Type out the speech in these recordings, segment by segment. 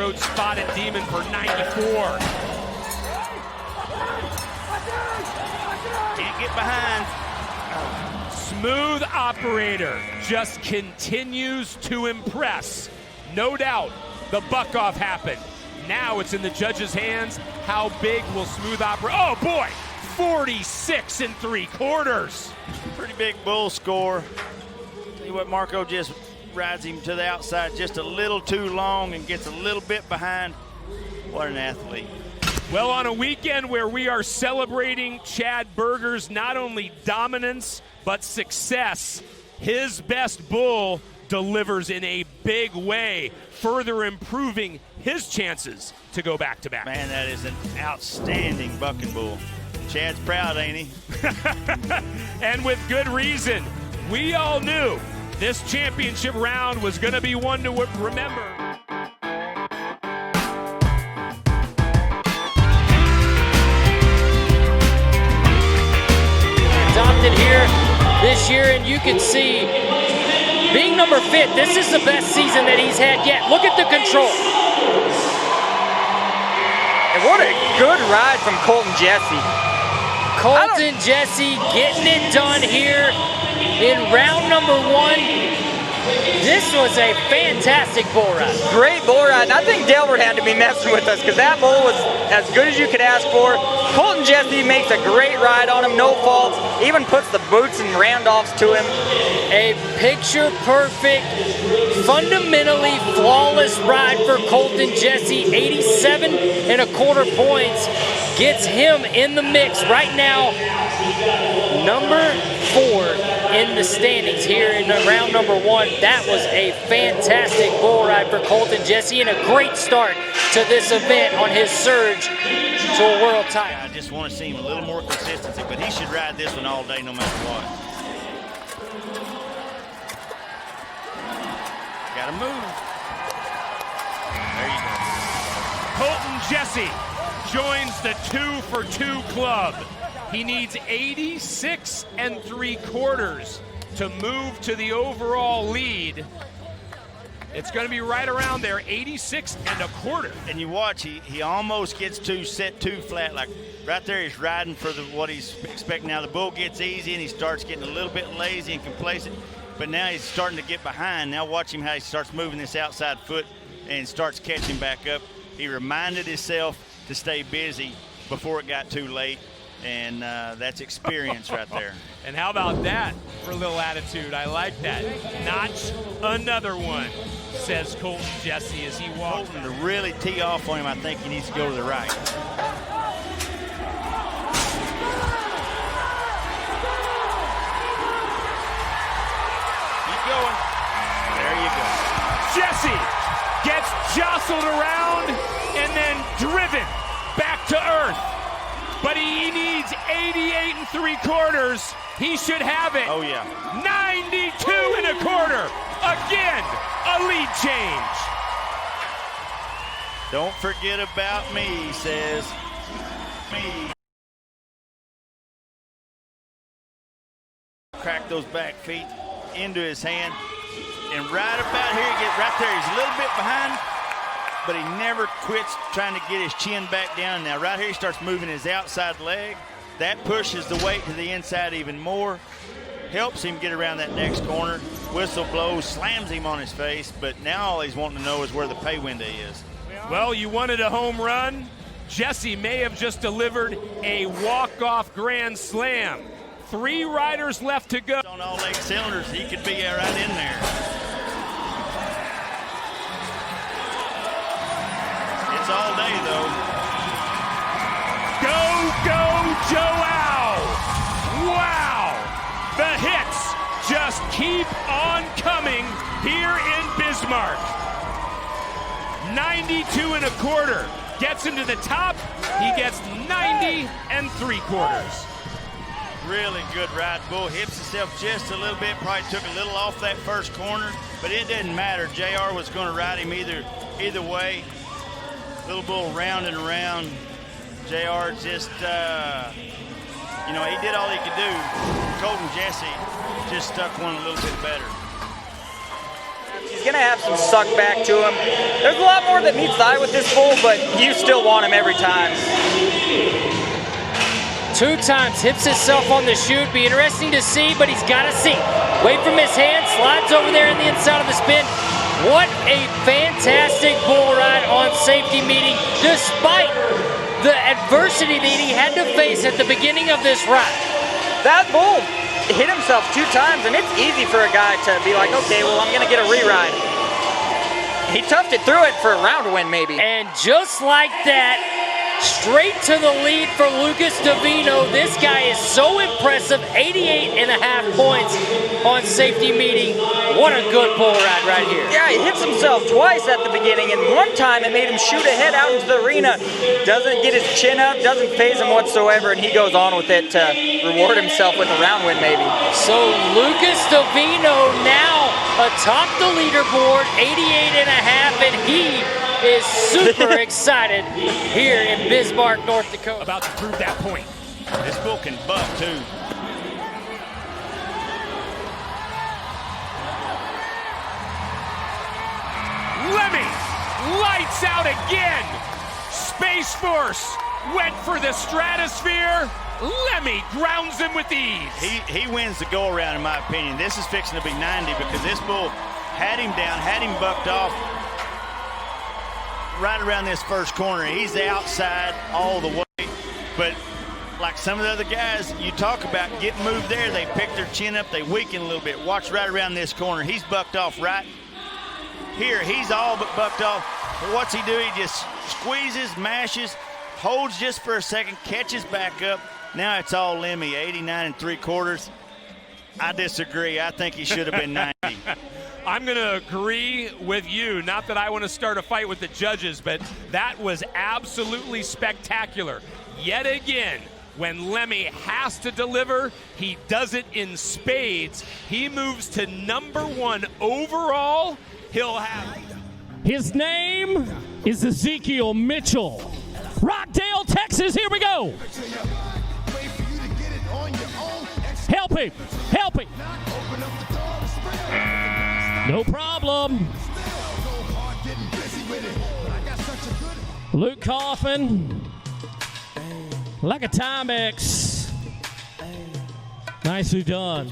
road spotted Demon for 94. Can't get behind. Smooth operator just continues to impress. No doubt the buck-off happened. Now it's in the judge's hands. How big will Smooth operate? Oh boy, 46 3/4. Pretty big bull score. See what Marco just rides him to the outside just a little too long and gets a little bit behind. What an athlete. Well, on a weekend where we are celebrating Chad Berger's not only dominance, but success, his best bull delivers in a big way, further improving his chances to go back-to-back. Man, that is an outstanding bucking bull. Chad's proud, ain't he? And with good reason. We all knew this championship round was going to be one to remember. Adopted here this year, and you can see being number 5, this is the best season that he's had yet. Look at the control. And what a good ride from Colten Jesse. Colten Jesse getting it done here in round number 1. This was a fantastic bull ride. Great bull ride, and I think Delbert had to be messing with us because that bull was as good as you could ask for. Colten Jesse makes a great ride on him, no faults, even puts the boots and Randolphs to him. A picture-perfect, fundamentally flawless ride for Colten Jesse. 87 1/4 points gets him in the mix right now. Number 4 in the standings here in round number 1. That was a fantastic bull ride for Colten Jesse and a great start to this event on his surge to a world title. I just want to see him a little more consistency, but he should ride this one all day no matter what. Gotta move. There you go. Colten Jesse joins the 2 for 2 club. He needs 86 3/4 to move to the overall lead. It's going to be right around there, 86 1/4. And you watch, he almost gets set too flat. Like right there, he's riding for what he's expecting. Now the bull gets easy and he starts getting a little bit lazy and complacent. But now he's starting to get behind. Now watch him how he starts moving this outside foot and starts catching back up. He reminded himself to stay busy before it got too late. And that's experience right there. And how about that for a little attitude? I like that. Notch another one, says Colten Jesse as he walks. Colten to really tee off on him, I think he needs to go to the right. Keep going. There you go. Jesse gets jostled around and then driven back to earth. But he needs 88 3/4. He should have it. Oh, yeah. 92 1/4. Again, a lead change. Don't forget about me, he says. Me. Crack those back feet into his hand. And right about here, he gets right there. He's a little bit behind, but he never quits trying to get his chin back down. Now right here he starts moving his outside leg. That pushes the weight to the inside even more, helps him get around that next corner. Whistle blows, slams him on his face, but now all he's wanting to know is where the pay window is. Well, you wanted a home run. Jesse may have just delivered a walk-off grand slam. 3 riders left to go. On all 8 cylinders, he could be right in there. It's all day, though. Go, go, Joao! Wow! The hits just keep on coming here in Bismarck. 92 1/4. Gets him to the top. He gets 90 3/4. Really good ride. Bull hips himself just a little bit. Probably took a little off that first corner, but it didn't matter. JR was going to ride him either way. Little bull round and around. JR just, you know, he did all he could do. Colten Jesse just stuck one a little bit better. gonna have some suck back to him. There's a lot more that meets the eye with this bull, but you still want him every time. 2 times, hips himself on the chute. Be interesting to see, but he's got a seat. Away from his hand, slides over there in the inside of the spin. What a fantastic bull ride on safety meeting, despite the adversity that he had to face at the beginning of this ride. That bull hit himself 2 times, and it's easy for a guy to be like, okay, well, I'm gonna get a re-ride. He toughed it through it for a round win, maybe. And just like that, straight to the lead for Lucas Divino. This guy is so impressive, 88.5 points on safety meeting. What a good bull ride right here. Yeah, he hits himself twice at the beginning, and one time it made him shoot ahead out into the arena. Doesn't get his chin up, doesn't phase him whatsoever, and he goes on with it to reward himself with a round win, maybe. So Lucas Divino now atop the leaderboard, 88.5, and he is super excited here in Bismarck, North Dakota. About to prove that point. This bull can buck too. Leme, lights out again. Space Force went for the stratosphere. Leme grounds him with ease. He wins the go around in my opinion. This is fixing to be 90 because this bull had him down, had him bucked off. Right around this first corner, he's outside all the way. But like some of the other guys you talk about getting moved there, they pick their chin up, they weaken a little bit. Watch right around this corner. He's bucked off right here. He's all but bucked off. But what's he do? He just squeezes, mashes, holds just for a second, catches back up. Now it's all Leme, 89 3/4. I disagree. I think he should have been 90. I'm going to agree with you. Not that I want to start a fight with the judges, but that was absolutely spectacular. Yet again, when Leme has to deliver, he does it in spades. He moves to #1 overall. He'll have... His name is Ezekiel Mitchell. Rockdale, Texas, here we go. Help him, help him. No problem. Luke Coffin, like a Timex. Nicely done.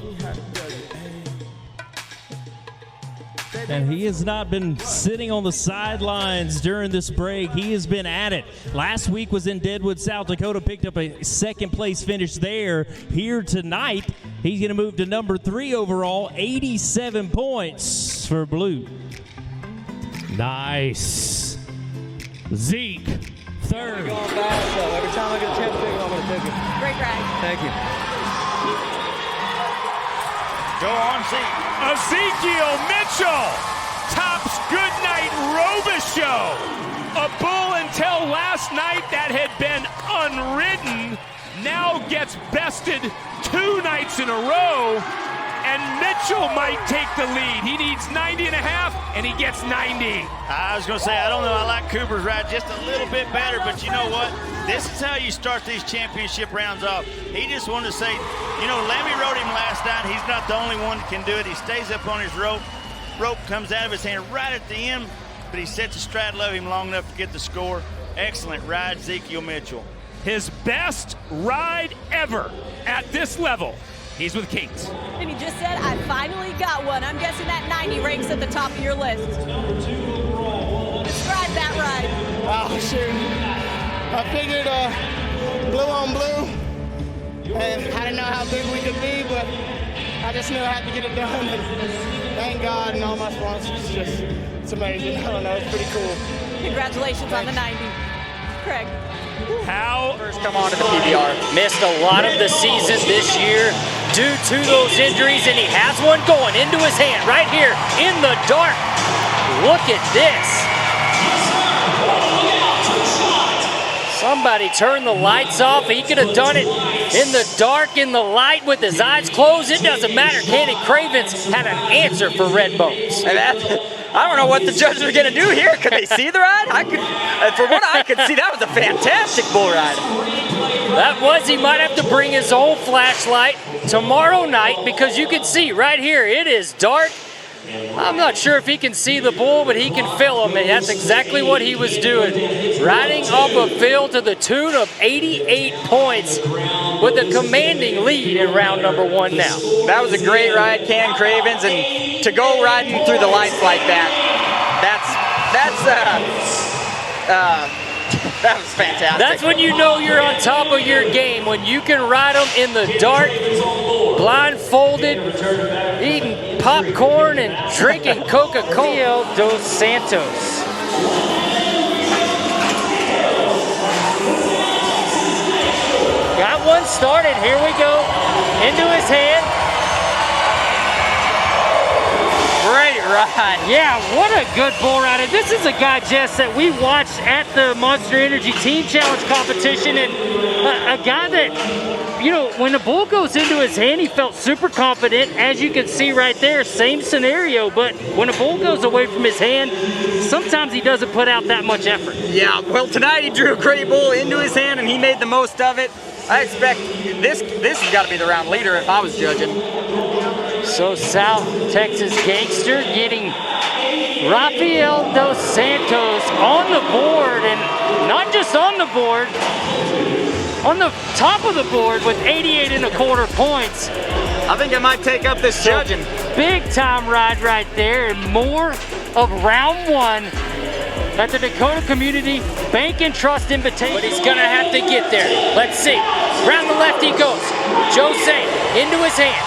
And he has not been sitting on the sidelines during this break. He has been at it. Last week was in Deadwood, South Dakota, picked up a second-place finish there. Here tonight, he's going to move to #3 overall, 87 points for Blue. Nice. Zeke, third. Going fast, though. Every time I get a chance to pick it, I'm going to pick it. Great ride. Thank you. Go on, Zeke. Ezekiel Mitchell tops Goodnight Robichaux. A bull until last night that had been unridden now gets bested 2 nights in a row, and Mitchell might take the lead. He needs 90.5, and he gets 90. I was going to say, I don't know. I like Cooper's ride just a little bit better, but you know what? This is how you start these championship rounds off. He just wanted to say, you know, Leme rode him last night. He's not the only one that can do it. He stays up on his rope. Rope comes out of his hand right at the end, but he sets a straddle of him long enough to get the score. Excellent ride, Ezekiel Mitchell. His best ride ever at this level. He's with Kate. And he just said, I finally got one. I'm guessing that 90 ranks at the top of your list. Describe that ride. Oh, shoot. I figured blue on blue, and I didn't know how big we could be, but I just knew I had to get it done. And thank God and all my sponsors. It's amazing. I don't know, it's pretty cool. Congratulations on the 90. Craig. How First come on to the PBR. Missed a lot of the season this year due to those injuries, and he has one going into his hand right here in the dark. Look at this. Somebody turn the lights off. He could have done it in the dark, in the light, with his eyes closed. It doesn't matter. Candy Cravens had an answer for Red Bones. And I don't know what the judges are going to do here. Could they see the ride? From what I could see, that was a fantastic bull ride. That was, he might have to bring his own flashlight tomorrow night, because you can see right here, it is dark. I'm not sure if he can see the bull, but he can feel him, and that's exactly what he was doing. Riding off a field to the tune of 88 points with a commanding lead in round number 1 now. That was a great ride, Cravens, and to go riding through the lights like that, that was fantastic. That's when you know you're on top of your game, when you can ride them in the dark, blindfolded, eating popcorn and drinking Coca-Cola. Dos Santos. Got one started, here we go, into his hand. Great ride. Yeah, what a good bull rider. This is a guy, Jess, that we watched at the Monster Energy Team Challenge competition, and a guy that, you know, when the bull goes into his hand, he felt super confident. As you can see right there, same scenario, but when a bull goes away from his hand, sometimes he doesn't put out that much effort. Yeah, well, tonight he drew a great bull into his hand, and he made the most of it. I expect this has got to be the round leader if I was judging. So South Texas Gangster getting Rafael Dos Santos on the board, and not just on the board, on the top of the board with 88.25 points. I think I might take up this judging. Big time ride right there, and more of round 1 at the Dakota Community Bank and Trust Invitation. But he's gonna have to get there. Let's see. Round the left he goes. Jose into his hand.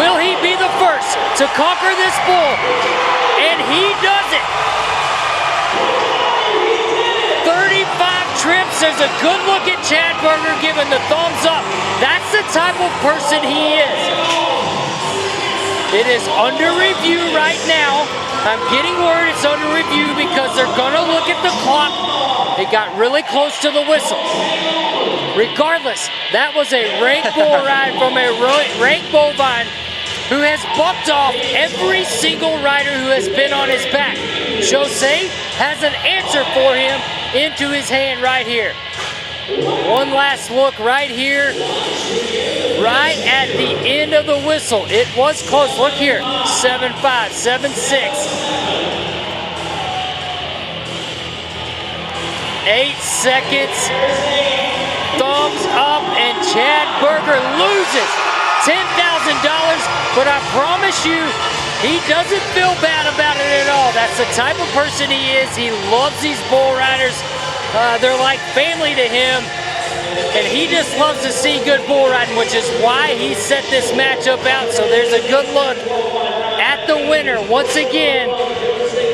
Will he be the first to conquer this bull? And he does it. 35 trips. There's a good look at Chad Berger giving the thumbs up. That's the type of person he is. It is under review right now. I'm getting word it's under review because they're gonna look at the clock. It got really close to the whistle. Regardless, that was a rank bull ride from a rank bovine who has bucked off every single rider who has been on his back. Jose has an answer for him into his hand right here. One last look right here, right at the end of the whistle. It was close. Look here, 7-5, 7-6. 8 seconds. Thumbs up, and Chad Berger loses $10,000, but I promise you, he doesn't feel bad about it at all. That's the type of person he is. He loves these bull riders. They're like family to him, and he just loves to see good bull riding, which is why he set this matchup out. So there's a good look at the winner. Once again,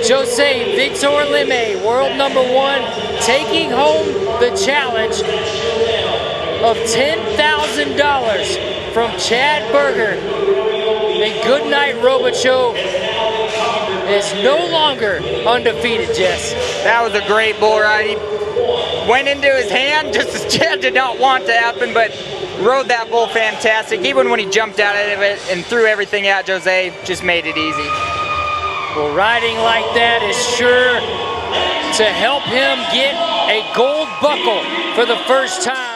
Jose Victor Leme, world number 1, taking home the challenge of $10,000 from Chad Berger. And Goodnight Robichaux is no longer undefeated, Jess. That was a great bull ride. He went into his hand just as Chad did not want to happen, but rode that bull fantastic. Even when he jumped out of it and threw everything out, Jose just made it easy. Well, riding like that is sure to help him get a gold buckle for the first time.